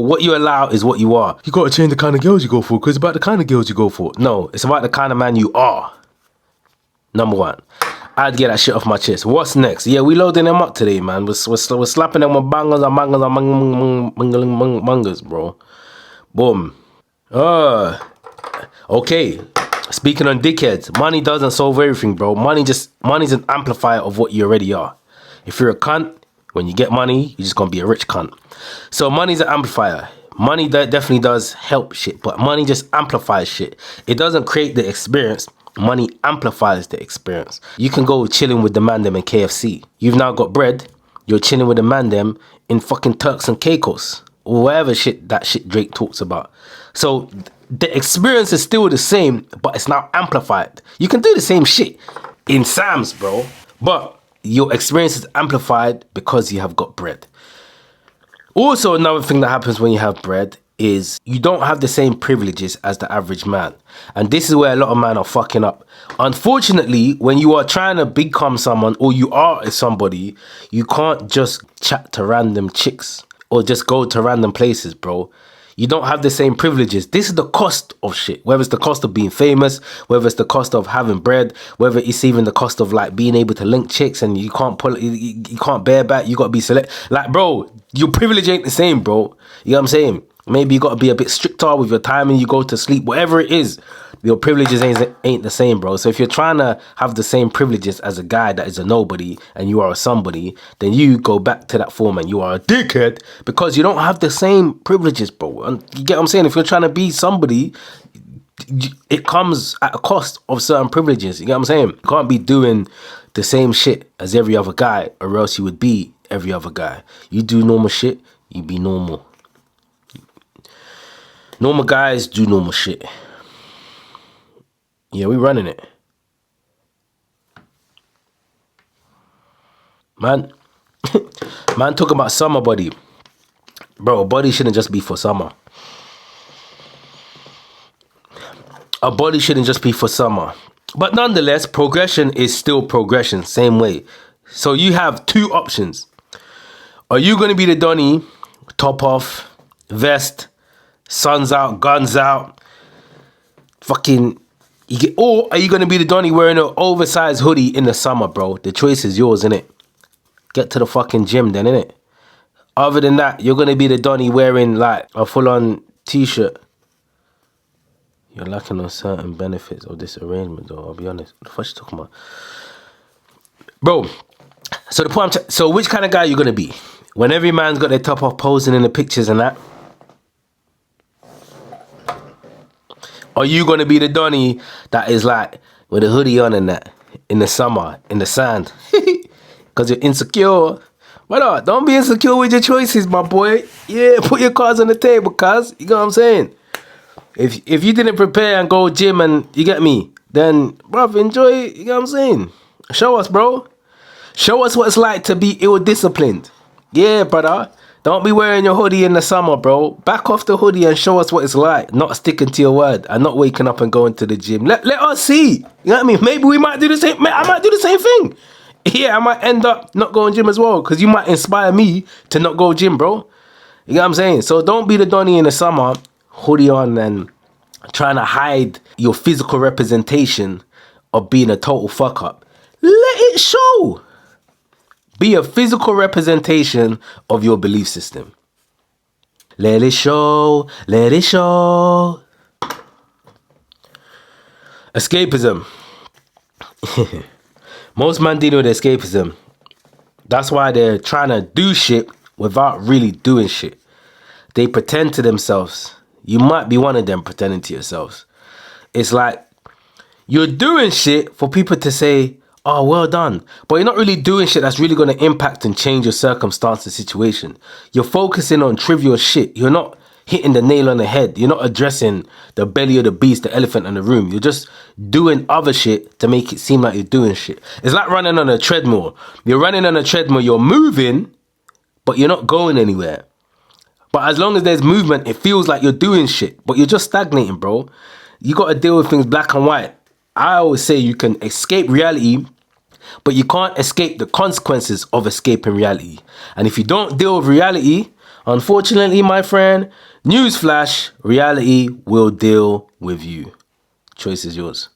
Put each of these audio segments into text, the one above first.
what you allow is what you are. You gotta change the kind of girls you go for, because it's about the kind of girls you go for. No, it's about the kind of man you are. Number one. I'd get that shit off my chest. What's next? Yeah, we loading them up today, man. We're slapping them with bangers and bangers and bangers, bro. Boom. Okay. Speaking on dickheads, money doesn't solve everything, bro. Money's an amplifier of what you already are. If you're a cunt, when you get money, you're just gonna be a rich cunt. So money's an amplifier. Money definitely does help shit, but money just amplifies shit. It doesn't create the experience. Money amplifies the experience. You can go chilling with the man them in KFC. You've now got bread. You're chilling with the man them in fucking Turks and Caicos, or whatever shit Drake talks about. So the experience is still the same, but it's now amplified. You can do the same shit in Sam's, bro, but your experience is amplified because you have got bread. Also, another thing that happens when you have bread is you don't have the same privileges as the average man. And this is where a lot of men are fucking up. Unfortunately, when you are trying to become someone, or you are somebody, you can't just chat to random chicks or just go to random places, bro. You don't have the same privileges. This is the cost of shit. Whether it's the cost of being famous, whether it's the cost of having bread, whether it's even the cost of like being able to link chicks and you can't you can't bear back, you gotta be select. Like, bro, your privilege ain't the same, bro. You know what I'm saying? Maybe you got to be a bit stricter with your time and you go to sleep. Whatever it is, your privileges ain't the same, bro. So if you're trying to have the same privileges as a guy that is a nobody and you are a somebody, then you go back to that form and you are a dickhead because you don't have the same privileges, bro. And you get what I'm saying? If you're trying to be somebody, it comes at a cost of certain privileges. You get what I'm saying? You can't be doing the same shit as every other guy or else you would be every other guy. You do normal shit, you be normal. Normal guys do normal shit. Yeah, we running it. Man, man talking about summer body. Bro, a body shouldn't just be for summer. A body shouldn't just be for summer. But nonetheless, progression is still progression, same way. So you have two options. Are you going to be the Donny, top off, vest, sun's out, guns out, fucking, or are you going to be the Donny wearing an oversized hoodie in the summer, bro? The choice is yours, innit? Get to the fucking gym then, innit? Other than that, you're going to be the Donny wearing like a full-on t-shirt. You're lacking on certain benefits of this arrangement, though, I'll be honest. What the fuck you talking about? Bro, so the point so which kind of guy are you going to be? When every man's got their top off posing in the pictures and that? Are you going to be the Donny that is like with a hoodie on and that in the summer, in the sand? Because you're insecure. But don't be insecure with your choices, my boy. Yeah, put your cards on the table, cuz. You know what I'm saying? If you didn't prepare and go gym and, you get me, then, bruv, enjoy it. You know what I'm saying? Show us, bro. Show us what it's like to be ill-disciplined. Yeah, brother. Don't be wearing your hoodie in the summer, bro. Back off the hoodie and show us what it's like. Not sticking to your word and not waking up and going to the gym. Let us see. You know what I mean? Maybe we might do the same. I might do the same thing. Yeah, I might end up not going gym as well because you might inspire me to not go gym, bro. You know what I'm saying? So don't be the Donny in the summer, hoodie on and trying to hide your physical representation of being a total fuck up. Let it show. Be a physical representation of your belief system. Let it show. Let it show. Escapism. Most men dealing with escapism. That's why they're trying to do shit without really doing shit. They pretend to themselves. You might be one of them pretending to yourselves. It's like you're doing shit for people to say, oh, well done. But you're not really doing shit that's really going to impact and change your circumstance and situation. You're focusing on trivial shit. You're not hitting the nail on the head. You're not addressing the belly of the beast, the elephant in the room. You're just doing other shit to make it seem like you're doing shit. It's like running on a treadmill. You're running on a treadmill, you're moving, but you're not going anywhere. But as long as there's movement, it feels like you're doing shit, but you're just stagnating, bro. You got to deal with things black and white. I always say you can escape reality, but you can't escape the consequences of escaping reality. And if you don't deal with reality, Unfortunately, my friend, newsflash, reality will deal with you. Choice is yours.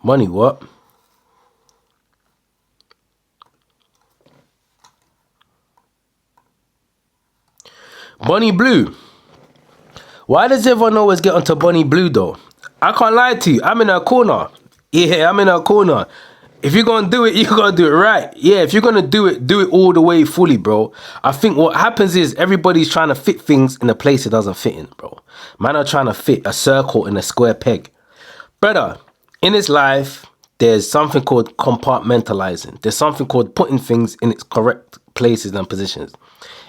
Money, what? Bonnie Blue. Why does everyone always get onto Bonnie Blue though? I can't lie to you. I'm in her corner. Yeah, I'm in her corner. If you're gonna do it, you gotta do it right. Yeah, if you're gonna do it all the way fully, bro. I think what happens is everybody's trying to fit things in a place it doesn't fit in, bro. Man are trying to fit a circle in a square peg. Brother, in this life, there's something called compartmentalizing. There's something called putting things in its correct places and positions.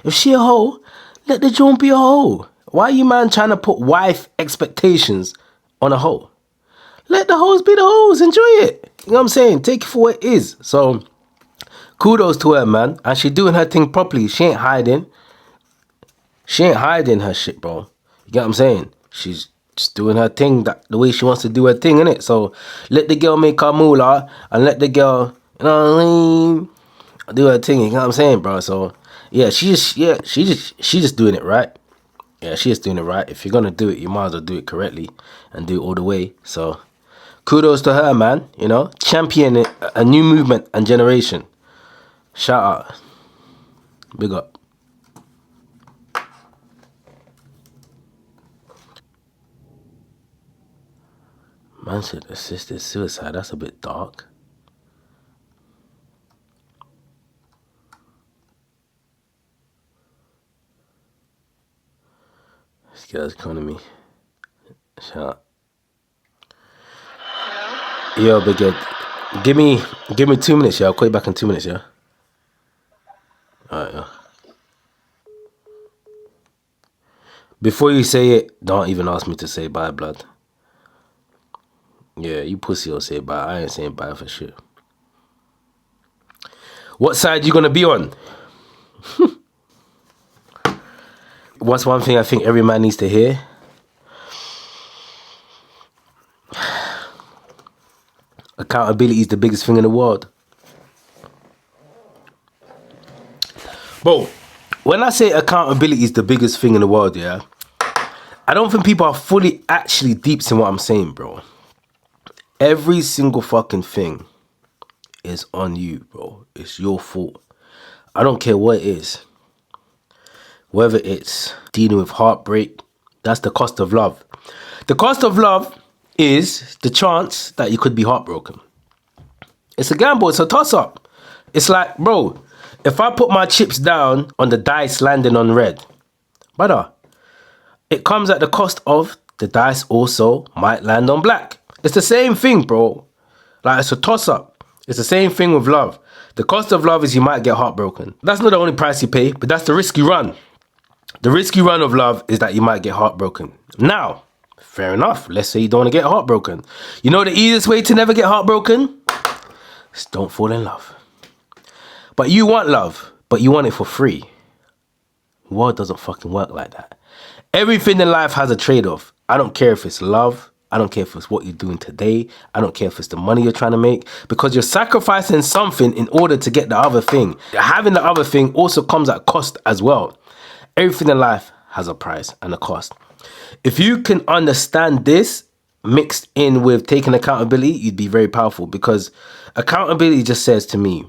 If she a hoe, let the joint be a hoe. Why are you man trying to put wife expectations on a hoe? Let the hoes be the hoes. Enjoy it. You know what I'm saying? Take it for what it is. So, kudos to her, man. And she doing her thing properly. She ain't hiding. She ain't hiding her shit, bro. You get what I'm saying? She's just doing her thing the way she wants to do her thing, innit? So, let the girl make her moolah and let the girl, you know what I mean, do her thing. You know what I'm saying, bro? So, yeah, she's just doing it right. Yeah, she is doing it right. If you're gonna do it, you might as well do it correctly and do it all the way. So, kudos to her, man. You know, champion a new movement and generation. Shout out, big up. Man said assisted suicide. That's a bit dark. This girl's calling me. Shout out. Yo, big head. Give me 2 minutes, yeah. I'll call you back in 2 minutes, yeah. Alright, yeah. Before you say it, don't even ask me to say bye, blood. Yeah, you pussy will say bye. I ain't saying bye for shit. What side you gonna be on? What's one thing I think every man needs to hear? Accountability is the biggest thing in the world. Bro, when I say accountability is the biggest thing in the world, yeah, I don't think people are fully actually deeps in what I'm saying, bro. Every single fucking thing is on you, bro. It's your fault. I don't care what it is. Whether it's dealing with heartbreak, that's the cost of love. The cost of love is the chance that you could be heartbroken. It's a gamble. It's a toss-up. It's like, bro, if I put my chips down on the dice landing on red, brother, it comes at the cost of the dice also might land on black. It's the same thing, bro. Like, it's a toss-up. It's the same thing with love. The cost of love is you might get heartbroken. That's not the only price you pay, but that's the risk you run. The risk you run of love is that you might get heartbroken. Now, fair enough. Let's say you don't want to get heartbroken. You know the easiest way to never get heartbroken? Is don't fall in love. But you want love, but you want it for free. The world doesn't fucking work like that. Everything in life has a trade-off. I don't care if it's love. I don't care if it's what you're doing today. I don't care if it's the money you're trying to make. Because you're sacrificing something in order to get the other thing. Having the other thing also comes at cost as well. Everything in life has a price and a cost. If you can understand this mixed in with taking accountability, you'd be very powerful. Because accountability just says to me,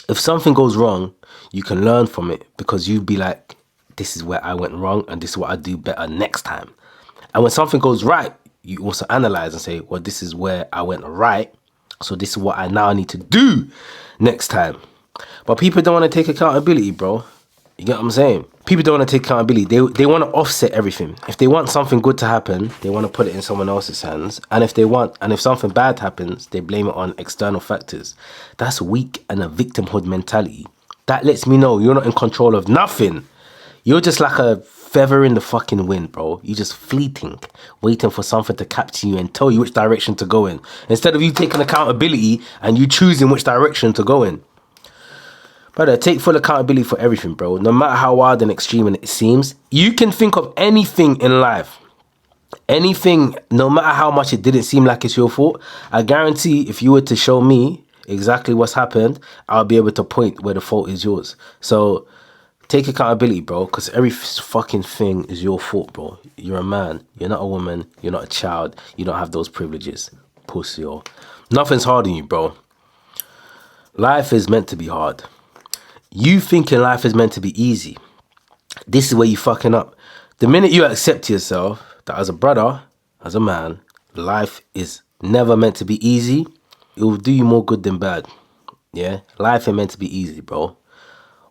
if something goes wrong, you can learn from it. Because you'd be like, this is where I went wrong and this is what I do better next time. And when something goes right, you also analyze and say, well, this is where I went right. So this is what I now need to do next time. But people don't want to take accountability, bro. You get what I'm saying? People don't want to take accountability. They want to offset everything. If they want something good to happen, they want to put it in someone else's hands. And if something bad happens, they blame it on external factors. That's weak and a victimhood mentality. That lets me know you're not in control of nothing. You're just like a feather in the fucking wind, bro. You're just fleeting, waiting for something to capture you and tell you which direction to go in. Instead of you taking accountability and you choosing which direction to go in. Brother, take full accountability for everything, bro. No matter how wild and extreme it seems, you can think of anything in life. Anything, no matter how much it didn't seem like it's your fault. I guarantee if you were to show me, exactly what's happened, I'll be able to point where the fault is yours. So take accountability, bro, because every fucking thing is your fault, bro. You're a man. You're not a woman. You're not a child. You don't have those privileges. Pussy, yo. Nothing's hard on you, bro. Life is meant to be hard. You thinking life is meant to be easy. This is where you fucking up. The minute you accept yourself that as a brother, as a man, life is never meant to be easy, it will do you more good than bad. Yeah? Life ain't meant to be easy, bro.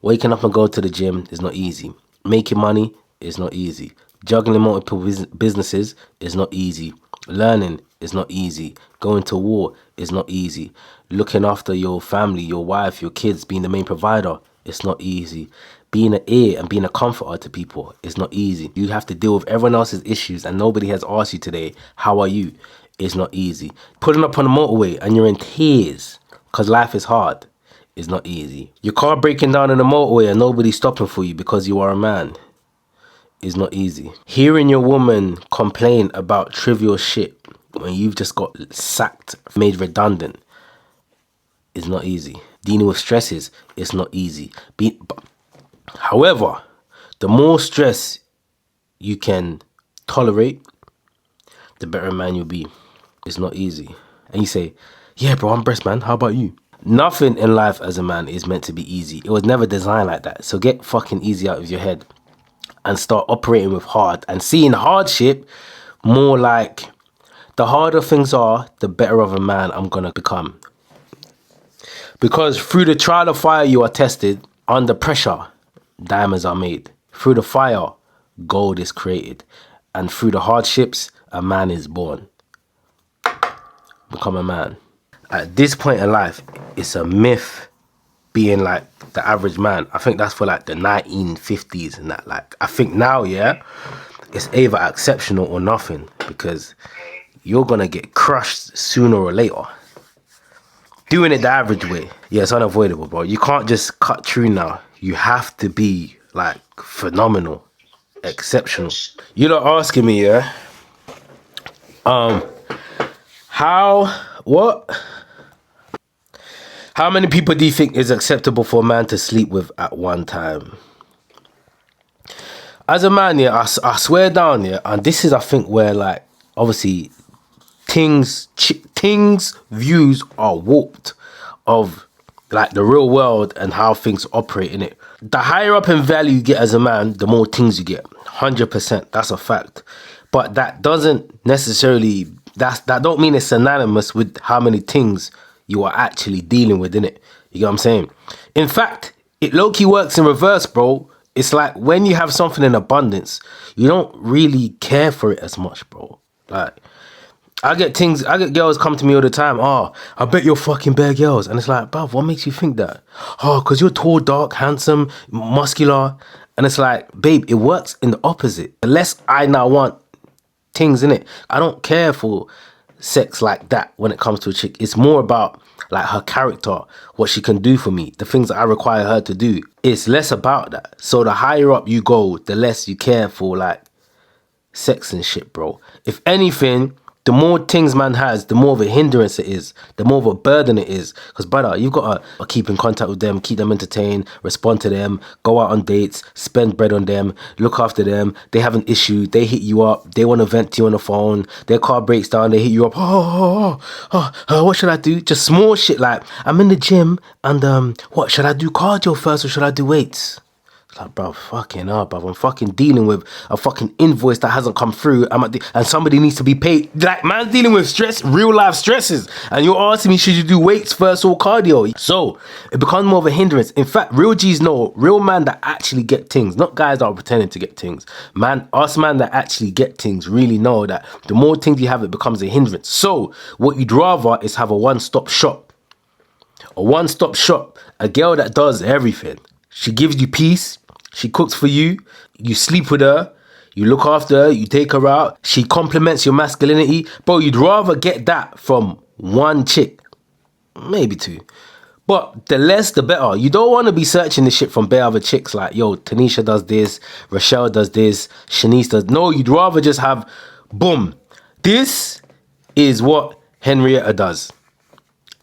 Waking up and going to the gym is not easy. Making money is not easy. Juggling multiple businesses is not easy. Learning is not easy. Going to war is not easy. Looking after your family, your wife, your kids, being the main provider, it's not easy. Being an ear and being a comforter to people is not easy. You have to deal with everyone else's issues and nobody has asked you today, how are you? It's not easy. Pulling up on the motorway and you're in tears because life is hard is not easy. Your car breaking down in the motorway and nobody's stopping for you because you are a man is not easy. Hearing your woman complain about trivial shit when you've just got sacked, made redundant is not easy. Dealing with stresses is not easy. However, the more stress you can tolerate, the better man you'll be. It's not easy. And you say, yeah, bro, I'm blessed, man. How about you? Nothing in life as a man is meant to be easy. It was never designed like that. So get fucking easy out of your head and start operating with hard and seeing hardship more like the harder things are, the better of a man I'm gonna become. Because through the trial of fire you are tested, under pressure, diamonds are made. Through the fire, gold is created. And through the hardships, a man is born. Become a man. At this point in life, it's a myth being like the average man. I think that's for like the 1950s and that. Like, I think now, yeah, it's either exceptional or nothing because you're gonna get crushed sooner or later. Doing it the average way, yeah, it's unavoidable, bro. You can't just cut through now. You have to be like phenomenal, exceptional. You're not asking me, yeah? How many people do you think is acceptable for a man to sleep with at one time? As a man, yeah, I swear down, yeah, and this is, I think, where, like, obviously, things views are warped of, like, the real world and how things operate in it. The higher up in value you get as a man, the more things you get. 100%, that's a fact. But that doesn't necessarily, that don't mean it's synonymous with how many things you are actually dealing with, innit? You get what I'm saying? In fact, it low-key works in reverse, bro. It's like when you have something in abundance, you don't really care for it as much, bro. Like, I get girls come to me all the time. Oh, I bet you're fucking bare girls. And it's like, bruv, what makes you think that? Oh, because you're tall, dark, handsome, muscular. And it's like, babe, it works in the opposite. The less I now want things in it, I don't care for sex like that when it comes to a chick. It's more about like her character, what she can do for me, the things that I require her to do. It's less about that. So the higher up you go, the less you care for like sex and shit, bro. If anything, the more things man has, the more of a hindrance it is, the more of a burden it is. Because, brother, you've got to keep in contact with them, keep them entertained, respond to them, go out on dates, spend bread on them, look after them. They have an issue, they hit you up, they want to vent to you on the phone, their car breaks down, they hit you up, what should I do? Just small shit like, I'm in the gym and what, should I do cardio first or should I do weights? Like, bro, fucking hell, bro. I'm fucking dealing with a fucking invoice that hasn't come through and somebody needs to be paid. Like, man's dealing with stress, real life stresses. And you're asking me, should you do weights first or cardio? So, it becomes more of a hindrance. In fact, real G's know, real man that actually get things, not guys that are pretending to get things. Man, us man that actually get things really know that the more things you have, it becomes a hindrance. So, what you'd rather is have a one-stop shop. A one-stop shop. A girl that does everything. She gives you peace. She cooks for you, you sleep with her, you look after her, you take her out, she compliments your masculinity. Bro, you'd rather get that from one chick, maybe two. But the less, the better. You don't want to be searching this shit from bare other chicks like, yo, Tanisha does this, Rochelle does this, Shanice does. No, you'd rather just have, boom, this is what Henrietta does.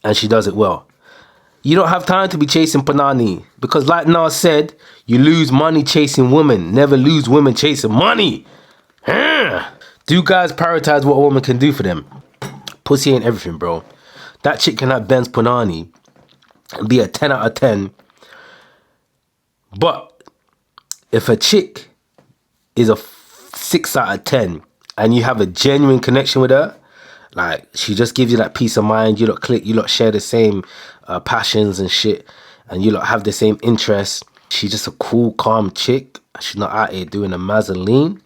And she does it well. You don't have time to be chasing panani. Because like Nas said, you lose money chasing women. Never lose women chasing money. Do guys prioritize what a woman can do for them? Pussy ain't everything, bro. That chick can have Ben's panani and be a 10 out of 10. But if a chick is a 6 out of 10 and you have a genuine connection with her, like she just gives you that peace of mind, you lot click, you lot share the same passions and shit, and you lot have the same interests. She's just a cool, calm chick. She's not out here doing a mazzoline.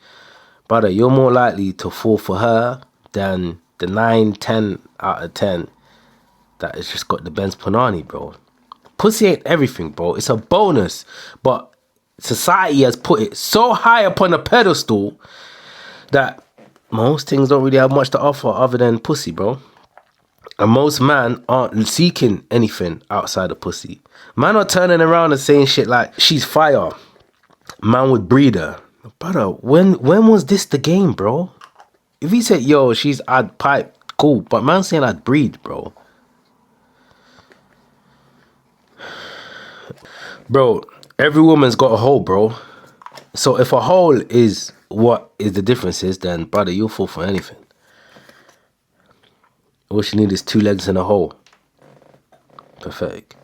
Brother, you're more likely to fall for her than the 9, 10 out of 10 that has just got the Benz Panani, bro. Pussy ain't everything, bro. It's a bonus. But society has put it so high upon a pedestal that most things don't really have much to offer other than pussy, bro. And most men aren't seeking anything outside of pussy. Man are turning around and saying shit like, she's fire. Man would breed her. Brother, when was this the game, bro? If he said, yo, I'd pipe, cool. But man saying I'd breed, bro. Bro, every woman's got a hole, bro. So if a hole is what is the difference is, then brother, you'll fall for anything. All you need is 2 legs and a hole. Pathetic.